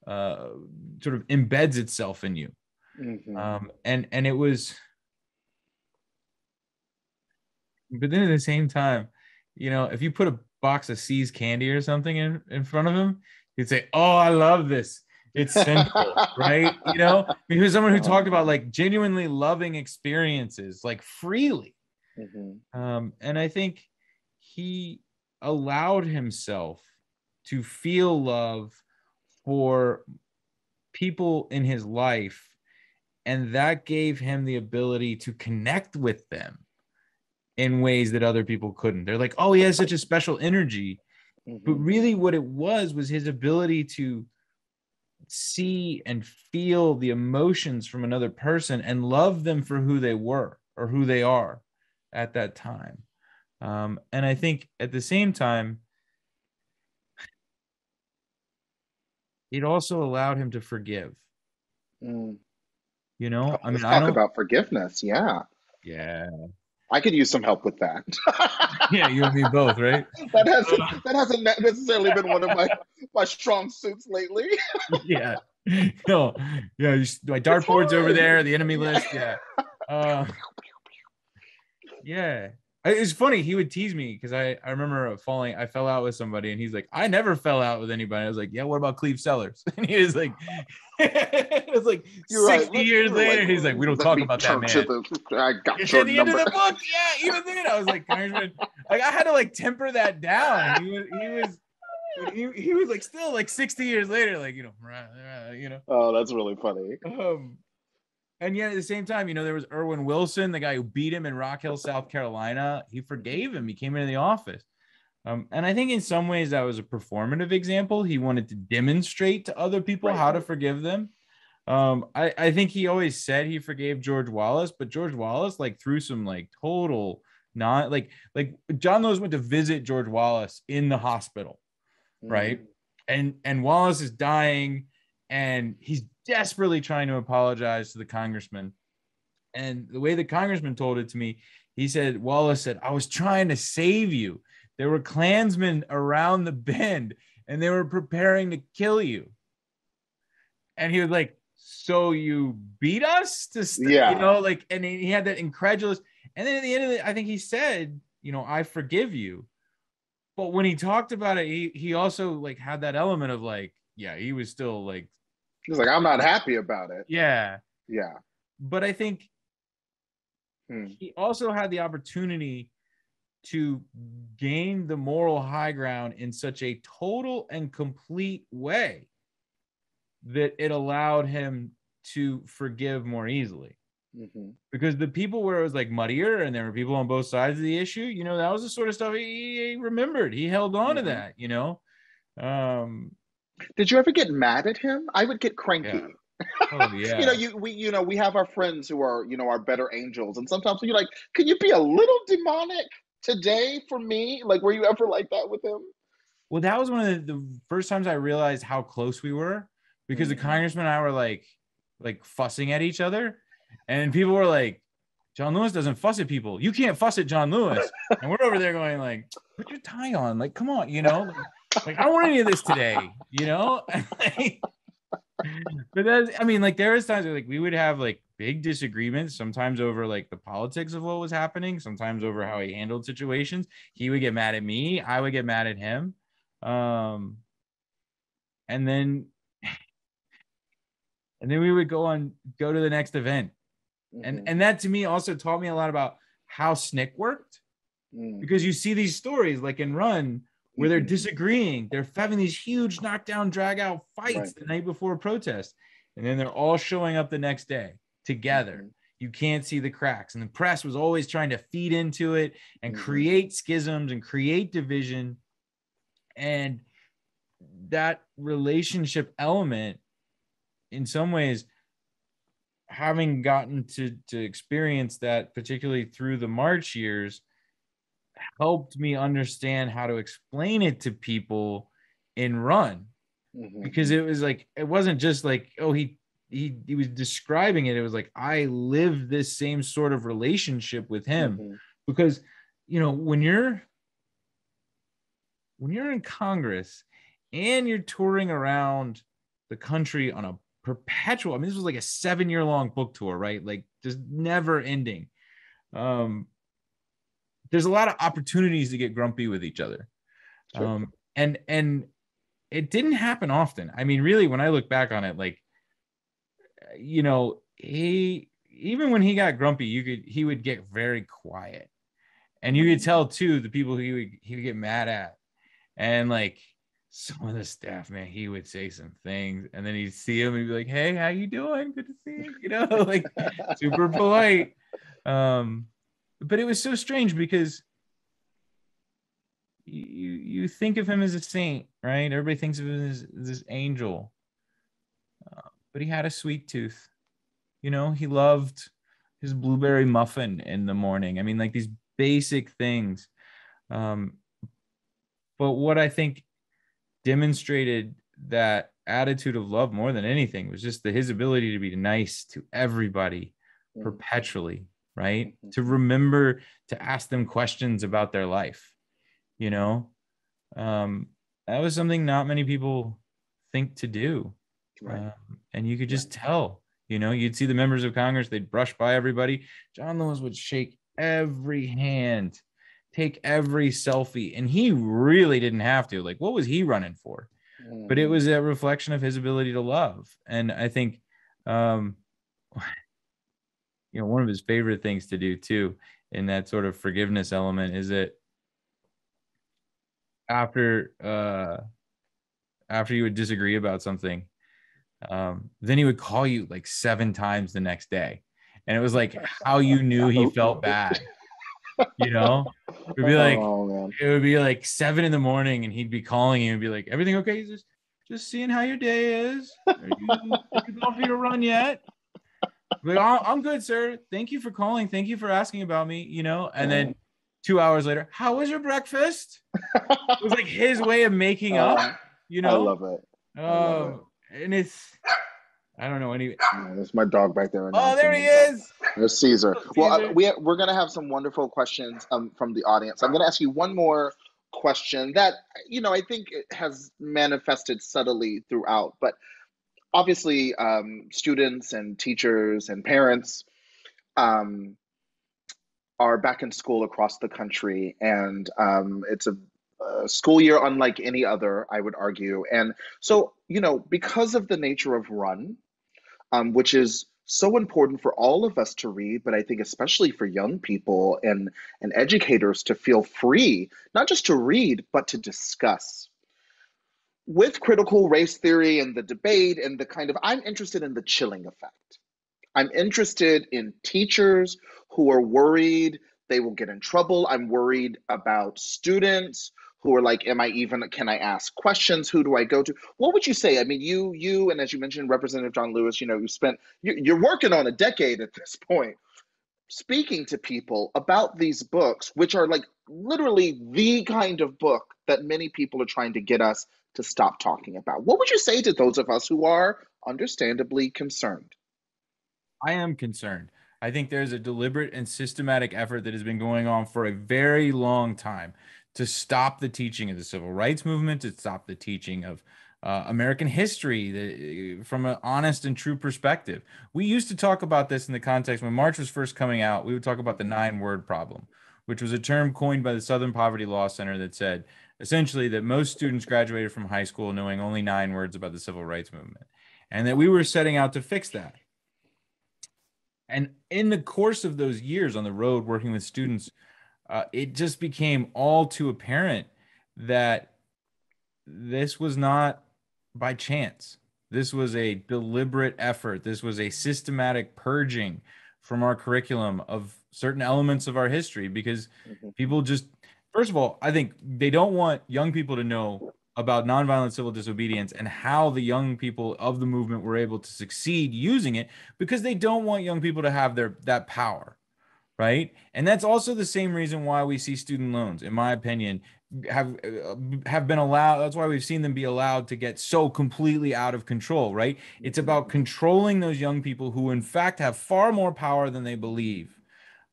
sort of embeds itself in you. And it was, but then at the same time, if you put a box of See's candy or something in front of him, he'd say, oh, I love this. It's sinful, right? He was someone who talked about like genuinely loving experiences, like freely. And I think he allowed himself to feel love for people in his life, and that gave him the ability to connect with them in ways that other people couldn't. They're like, oh, he has such a special energy. But really what it was his ability to see and feel the emotions from another person and love them for who they were or who they are at that time. And I think at the same time, it also allowed him to forgive. Let's talk about forgiveness. Yeah. I could use some help with that. Yeah, you and me both, right? That hasn't necessarily been one of my strong suits lately. Yeah. No. Yeah. My dartboard's over there. The enemy list. Yeah. Yeah. It's funny. He would tease me because I remember I fell out with somebody, and he's like, I never fell out with anybody. I was like, yeah, what about Cleve Sellers? And he was like, it was like 60 years later. He's like, we don't talk about that, man. I got your at the number. End of the book. Yeah, even then I was like, Congressman, like I had to like temper that down. He was like still like 60 years later, like, Oh, that's really funny. And yet at the same time, there was Erwin Wilson, the guy who beat him in Rock Hill, South Carolina. He forgave him. He came into the office. And I think in some ways that was a performative example. He wanted to demonstrate to other people how to forgive them. I think he always said he forgave George Wallace, but George Wallace threw some total like John Lewis went to visit George Wallace in the hospital, right? And Wallace is dying, and he's desperately trying to apologize to the congressman. And the way the congressman told it to me, Wallace said, "I was trying to save you. There were Klansmen around the bend, and they were preparing to kill you." And he was like, "So you beat us to and he had that incredulous. And then at the end of it, I think he said, "I forgive you." But when he talked about it, he also had that element of he was still he was like, "I'm not happy about it." Yeah. Yeah. But I think he also had the opportunity to gain the moral high ground in such a total and complete way that it allowed him to forgive more easily. Because the people where it was muddier and there were people on both sides of the issue, that was the sort of stuff he remembered. He held on to that, Did you ever get mad at him? I would get cranky. Yeah. Oh yeah. We have our friends who are, our better angels. And sometimes you're like, can you be a little demonic today for me? Were you ever like that with him? Well, that was one of the first times I realized how close we were, because the congressman and I were like fussing at each other, and people were like, "John Lewis doesn't fuss at people. You can't fuss at John Lewis." And we're over there going "Put your tie on. Come on, I don't want any of this today, But there was times where we would have big disagreements, sometimes over the politics of what was happening, sometimes over how he handled situations. He would get mad at me, I would get mad at him. And then we would go to the next event. And that to me also taught me a lot about how SNCC worked, because you see these stories in Run where they're disagreeing, they're having these huge knockdown, drag out fights the night before a protest, and then they're all showing up the next day together. You can't see the cracks, and the press was always trying to feed into it and create schisms and create division. And that relationship element, in some ways, having gotten to experience that, particularly through the March years, helped me understand how to explain it to people in Run, because it was it wasn't just he was describing it. It was I lived this same sort of relationship with him, because when you're in Congress and you're touring around the country on a perpetual, this was a 7-year long book tour, right? Just never ending. There's a lot of opportunities to get grumpy with each other. Sure. And it didn't happen often. Really, when I look back on it, he, even when he got grumpy, he would get very quiet. And you could tell too, the people he would get mad at. And some of the staff, man, he would say some things, and then he'd see him and he'd be like, "Hey, how you doing? Good to see you." Super polite. But it was so strange, because you think of him as a saint, right? Everybody thinks of him as this angel. But he had a sweet tooth. He loved his blueberry muffin in the morning. These basic things. But what I think demonstrated that attitude of love more than anything was just his ability to be nice to everybody perpetually. Right? To remember to ask them questions about their life. That was something not many people think to do. Right. And you could just tell, you'd see the members of Congress, they'd brush by everybody. John Lewis would shake every hand, take every selfie, and he really didn't have to. What was he running for? But it was a reflection of his ability to love. And I think, one of his favorite things to do too, in that sort of forgiveness element, is that after you would disagree about something, Then he would call you like 7 times the next day. And it was like how you knew he felt bad. You know, it would be like 7 in the morning and he'd be calling you and be like, everything okay? He's just seeing how your day is. Are you going for your run yet? Like, oh, I'm good, sir. Thank you for calling. Thank you for asking about me, you know? And then 2 hours later, how was your breakfast? It was like his way of making up, you know? I love it. I love it. And it's, I don't know any. There's my dog back there. Oh, there he is. There's Caesar. Well, we're going to have some wonderful questions from the audience. I'm going to ask you one more question that, you know, I think it has manifested subtly throughout, but obviously students and teachers and parents are back in school across the country, and it's a school year unlike any other, I would argue. And so, you know, because of the nature of Run, which is so important for all of us to read, but I think especially for young people and educators to feel free, not just to read, but to discuss. With critical race theory and the debate and the kind of, I'm interested in the chilling effect. I'm interested in teachers who are worried they will get in trouble. I'm worried about students who are like, can I ask questions? Who do I go to? What would you say? I mean, you, and as you mentioned, Representative John Lewis, you know, you're working on a decade at this point, speaking to people about these books, which are like literally the kind of book that many people are trying to get us to stop talking about. What would you say to those of us who are understandably concerned? I am concerned. I think there's a deliberate and systematic effort that has been going on for a very long time to stop the teaching of the civil rights movement, to stop the teaching of American history from an honest and true perspective. We used to talk about this in the context when March was first coming out. We would talk about the 9-word problem, which was a term coined by the Southern Poverty Law Center that said essentially that most students graduated from high school knowing only 9 words about the civil rights movement, and that we were setting out to fix that. And in the course of those years on the road working with students, it just became all too apparent that this was not by chance. This was a deliberate effort. This was a systematic purging from our curriculum of certain elements of our history, because people just, first of all, I think they don't want young people to know about nonviolent civil disobedience and how the young people of the movement were able to succeed using it, because they don't want young people to have that power, right? And that's also the same reason why we see student loans, in my opinion, have been allowed. That's why we've seen them be allowed to get so completely out of control, right? It's about controlling those young people who in fact have far more power than they believe,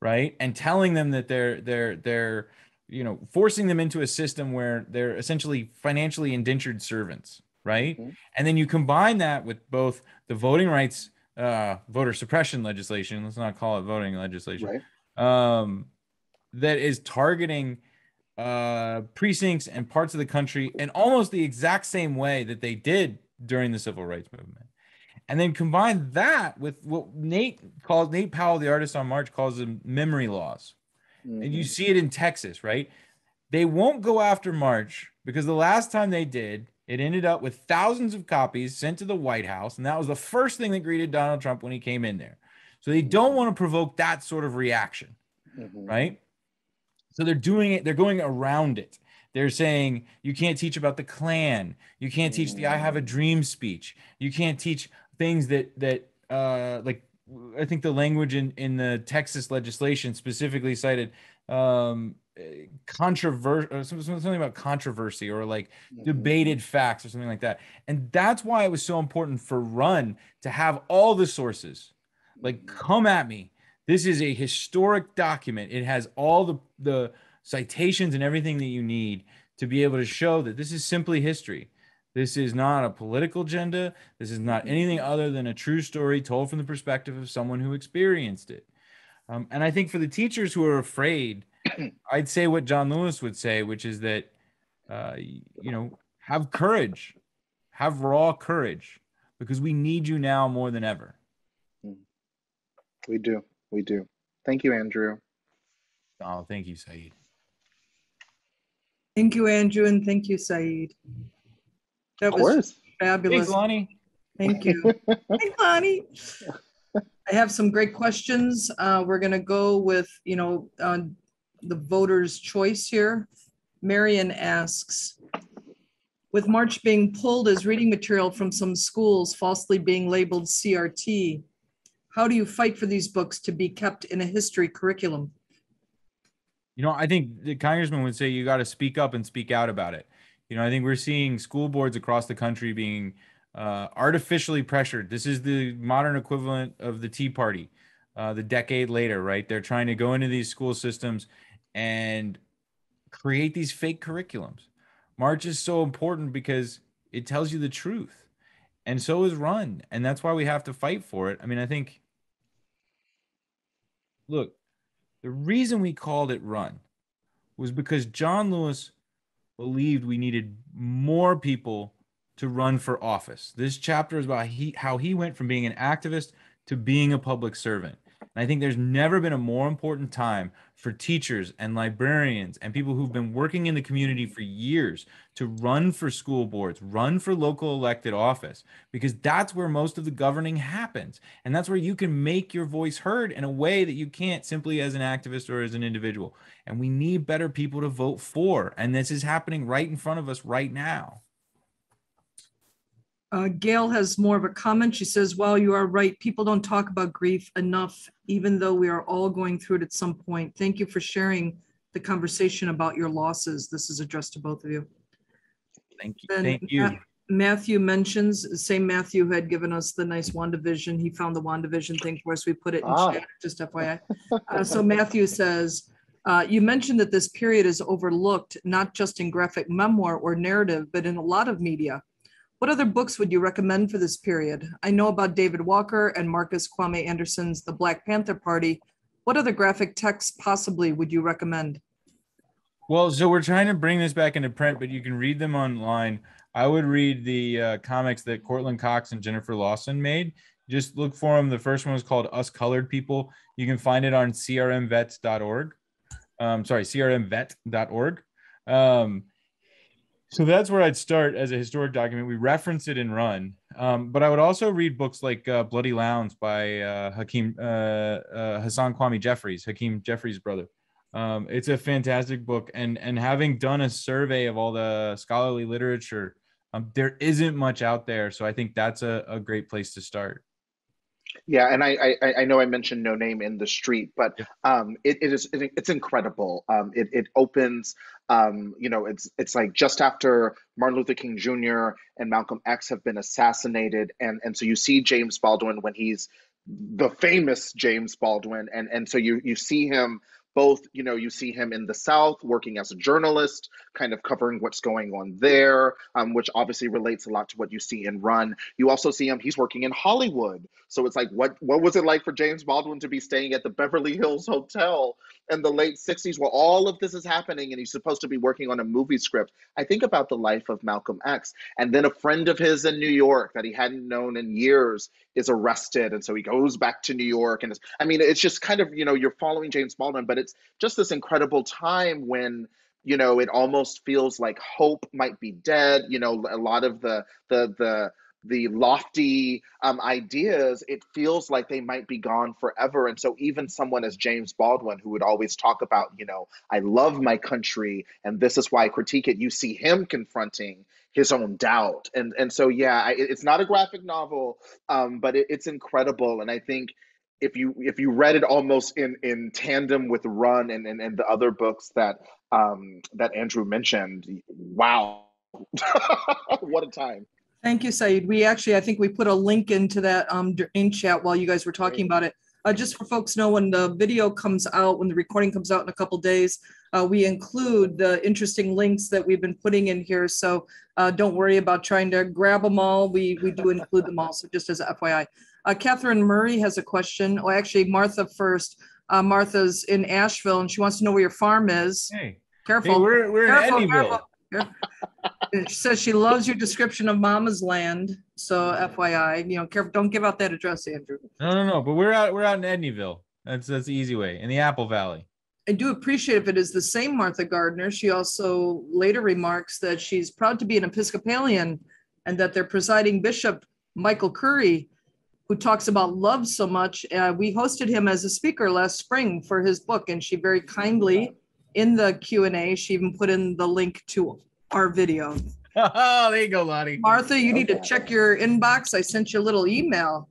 right? And telling them that they're you know, forcing them into a system where they're essentially financially indentured servants, right? And then you combine that with both the voting rights, voter suppression legislation, let's not call it voting legislation, that is targeting precincts and parts of the country in almost the exact same way that they did during the civil rights movement. And then combine that with what Nate Powell, the artist on March, calls them memory laws. And you see it in Texas, right? They won't go after March because the last time they did, it ended up with thousands of copies sent to the White House. And that was the first thing that greeted Donald Trump when he came in there. So they don't want to provoke that sort of reaction, right? So they're doing it. They're going around it. They're saying you can't teach about the Klan. You can't teach the I Have a Dream speech. You can't teach things that like, I think the language in the Texas legislation specifically cited something about controversy or like debated facts or something like that. And that's why it was so important for Run to have all the sources. Like, come at me. This is a historic document. It has all the citations and everything that you need to be able to show that this is simply history. This is not a political agenda. This is not anything other than a true story told from the perspective of someone who experienced it. And I think for the teachers who are afraid, I'd say what John Lewis would say, which is that, you know, have courage, have raw courage, because we need you now more than ever. We do. We do. Thank you, Andrew. Oh, thank you, Saeed. Thank you, Andrew, and thank you, Saeed. That was fabulous. Thanks, Lonnie. Thank you. Hi, Connie. I have some great questions. We're going to go with, the voter's choice here. Marion asks, with March being pulled as reading material from some schools falsely being labeled CRT, how do you fight for these books to be kept in a history curriculum? I think the congressman would say you got to speak up and speak out about it. I think we're seeing school boards across the country being artificially pressured. This is the modern equivalent of the Tea Party, the decade later, right? They're trying to go into these school systems and create these fake curriculums. March is so important because it tells you the truth, and so is Run, and that's why we have to fight for it. I mean, I think, look, the reason we called it Run was because John Lewis believed we needed more people to run for office. This chapter is about how he went from being an activist to being a public servant. And I think there's never been a more important time for teachers and librarians and people who've been working in the community for years to run for school boards, run for local elected office, because that's where most of the governing happens. And that's where you can make your voice heard in a way that you can't simply as an activist or as an individual. And we need better people to vote for. And this is happening right in front of us right now. Gail has more of a comment. She says, well, you are right. People don't talk about grief enough, even though we are all going through it at some point. Thank you for sharing the conversation about your losses. This is addressed to both of you. Thank you. Then Thank you. Matthew mentions, the same Matthew who had given us the nice WandaVision. He found the WandaVision thing for us. We put it in chat, just FYI. So Matthew says, you mentioned that this period is overlooked, not just in graphic memoir or narrative, but in a lot of media. What other books would you recommend for this period? I know about David Walker and Marcus Kwame Anderson's The Black Panther Party. What other graphic texts possibly would you recommend? Well, so we're trying to bring this back into print, but you can read them online. I would read the comics that Cortland Cox and Jennifer Lawson made. Just look for them. The first one is called Us Colored People. You can find it on crmvets.org. crmvet.org. So that's where I'd start as a historic document. We reference it in Run, but I would also read books like Bloody Lounge by Hassan Kwame Jeffries, Hakeem Jeffries' brother. It's a fantastic book, and having done a survey of all the scholarly literature, there isn't much out there. So I think that's a great place to start. Yeah, and I know I mentioned No Name in the Street, but it's incredible. It opens, it's like just after Martin Luther King Jr. and Malcolm X have been assassinated, and so you see James Baldwin when he's the famous James Baldwin, and so you see him both, you see him in the South working as a journalist, kind of covering what's going on there, which obviously relates a lot to what you see in Run. You also see him, he's working in Hollywood. So it's like, what was it like for James Baldwin to be staying at the Beverly Hills Hotel in the late 60s where all of this is happening and he's supposed to be working on a movie script? I think about the life of Malcolm X. And then a friend of his in New York that he hadn't known in years is arrested. And so he goes back to New York. And it's just kind of, you're following James Baldwin, but it's just this incredible time when, it almost feels like hope might be dead. A lot of the lofty ideas, it feels like they might be gone forever. And so even someone as James Baldwin, who would always talk about, I love my country, and this is why I critique it, you see him confronting his own doubt. And so, yeah, it's not a graphic novel, but it's incredible. And I think if you read it almost in tandem with Run and the other books that Andrew mentioned, wow, what a time. Thank you, Saeed. I think we put a link into that in chat while you guys were talking about it. Just for folks know, when the video comes out, when the recording comes out in a couple days, we include the interesting links that we've been putting in here. So don't worry about trying to grab them all. We do include them all, so just as a FYI. Catherine Murray has a question. Oh, actually, Martha first. Martha's in Asheville, and she wants to know where your farm is. Hey, careful. Hey, we're careful, in Eddyville. She says she loves your description of Mama's Land. So FYI, careful. Don't give out that address, Andrew. No. But we're out in Eddyville. That's the easy way, in the Apple Valley. I do appreciate if it is the same Martha Gardner. She also later remarks that she's proud to be an Episcopalian and that their presiding bishop, Michael Curry, who talks about love so much. We hosted him as a speaker last spring for his book, and she very kindly, in the Q&A, she even put in the link to our video. Oh, there you go, Lottie. Martha, you need to check your inbox. I sent you a little email.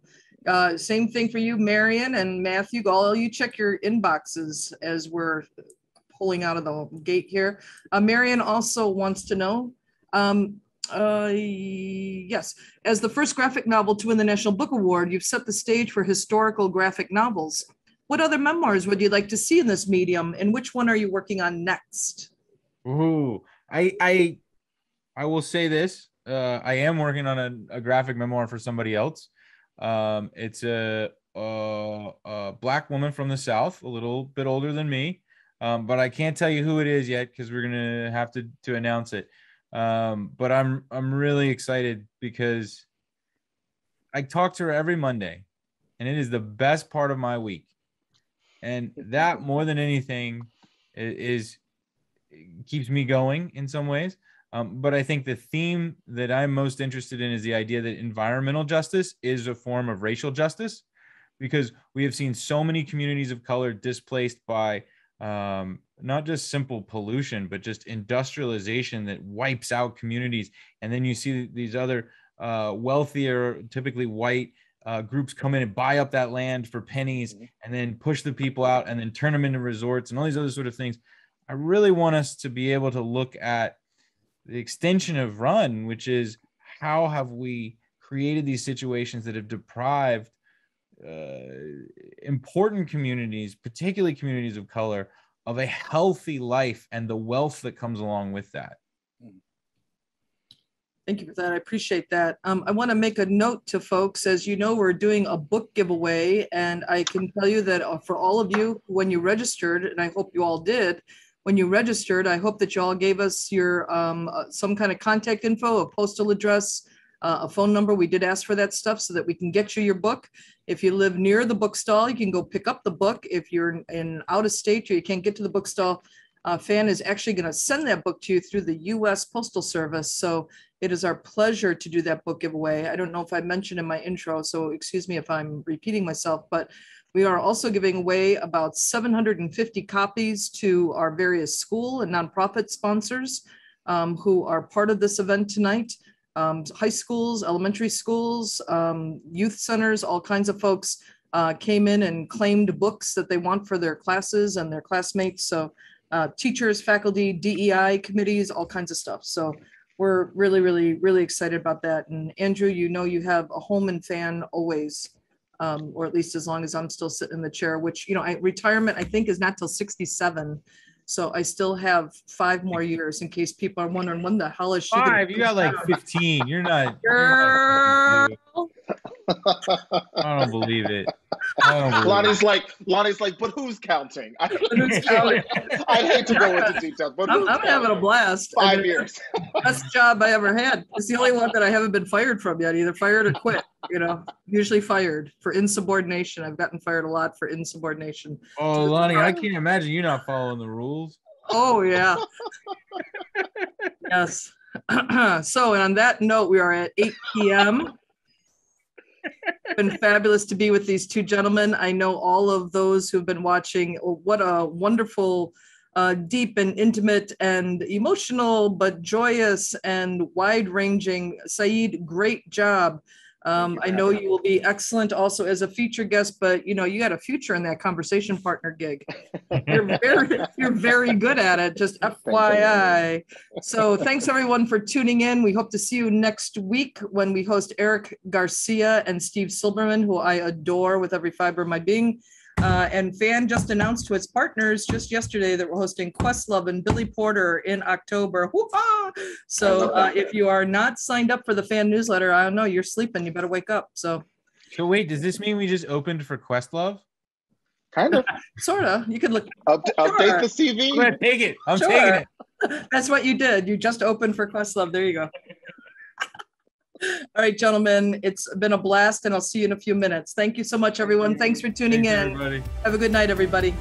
Same thing for you, Marion and Matthew. All you check your inboxes as we're pulling out of the gate here. Marion also wants to know, yes, as the first graphic novel to win the National Book Award, you've set the stage for historical graphic novels. What other memoirs would you like to see in this medium, and which one are you working on next? Ooh, I will say this. I am working on a graphic memoir for somebody else. It's a Black woman from the South, a little bit older than me, but I can't tell you who it is yet because we're gonna have to announce it. But I'm really excited because I talk to her every Monday, and it is the best part of my week. And that, more than anything, is keeps me going in some ways. But I think the theme that I'm most interested in is the idea that environmental justice is a form of racial justice, because we have seen so many communities of color displaced by not just simple pollution, but just industrialization that wipes out communities. And then you see these other wealthier, typically white groups come in and buy up that land for pennies and then push the people out and then turn them into resorts and all these other sort of things. I really want us to be able to look at the extension of Run, which is how have we created these situations that have deprived important communities, particularly communities of color, of a healthy life and the wealth that comes along with that. Thank you for that. I appreciate that. I want to make a note to folks. As you know, we're doing a book giveaway, and I can tell you that for all of you, when you registered, and I hope you all did, when you registered, I hope that you all gave us your some kind of contact info, a postal address, a phone number. We did ask for that stuff so that we can get you your book. If you live near the bookstall, you can go pick up the book. If you're in out of state or you can't get to the bookstall, FAN is actually going to send that book to you through the U.S. Postal Service. So it is our pleasure to do that book giveaway. I don't know if I mentioned in my intro, so excuse me if I'm repeating myself, but we are also giving away about 750 copies to our various school and nonprofit sponsors who are part of this event tonight. High schools, elementary schools, youth centers, all kinds of folks came in and claimed books that they want for their classes and their classmates. So teachers, faculty, DEI committees, all kinds of stuff. So we're really, really, really excited about that. And Andrew, you know, you have a home and FAN always, or at least as long as I'm still sitting in the chair, which, you know, retirement, I think, is not till 67. So I still have 5 more years in case people are wondering when the hell is she? 5, you got like 15. You're not. Girl. I don't believe it. Lonnie's like, but who's counting? I hate to go into details, but I'm having a blast. 5 years. Best job I ever had. It's the only one that I haven't been fired from yet, either fired or quit. You know, usually fired for insubordination. I've gotten fired a lot for insubordination. Oh, Lonnie, I can't imagine you not following the rules. Oh, yeah. Yes. So, and on that note, we are at 8 p.m. It's been fabulous to be with these two gentlemen. I know all of those who've been watching. What a wonderful, deep and intimate and emotional, but joyous and wide-ranging. Saeed, great job. I know you will be excellent also as a featured guest, but you know, you got a future in that conversation partner gig. You're very good at it, just FYI. So thanks everyone for tuning in. We hope to see you next week when we host Eric Garcia and Steve Silberman, who I adore with every fiber of my being. And FAN just announced to its partners just yesterday that we're hosting Questlove and Billy Porter in October. Woo-ha! So if you are not signed up for the FAN newsletter, I don't know, you're sleeping. You better wake up. So wait, does this mean we just opened for Questlove? Kind of. Sort of. You could look. Update the CV. I'm gonna take it. I'm taking it. That's what you did. You just opened for Questlove. There you go. All right, gentlemen, it's been a blast, and I'll see you in a few minutes. Thank you so much, everyone. Thanks for tuning in. Everybody. Have a good night, everybody.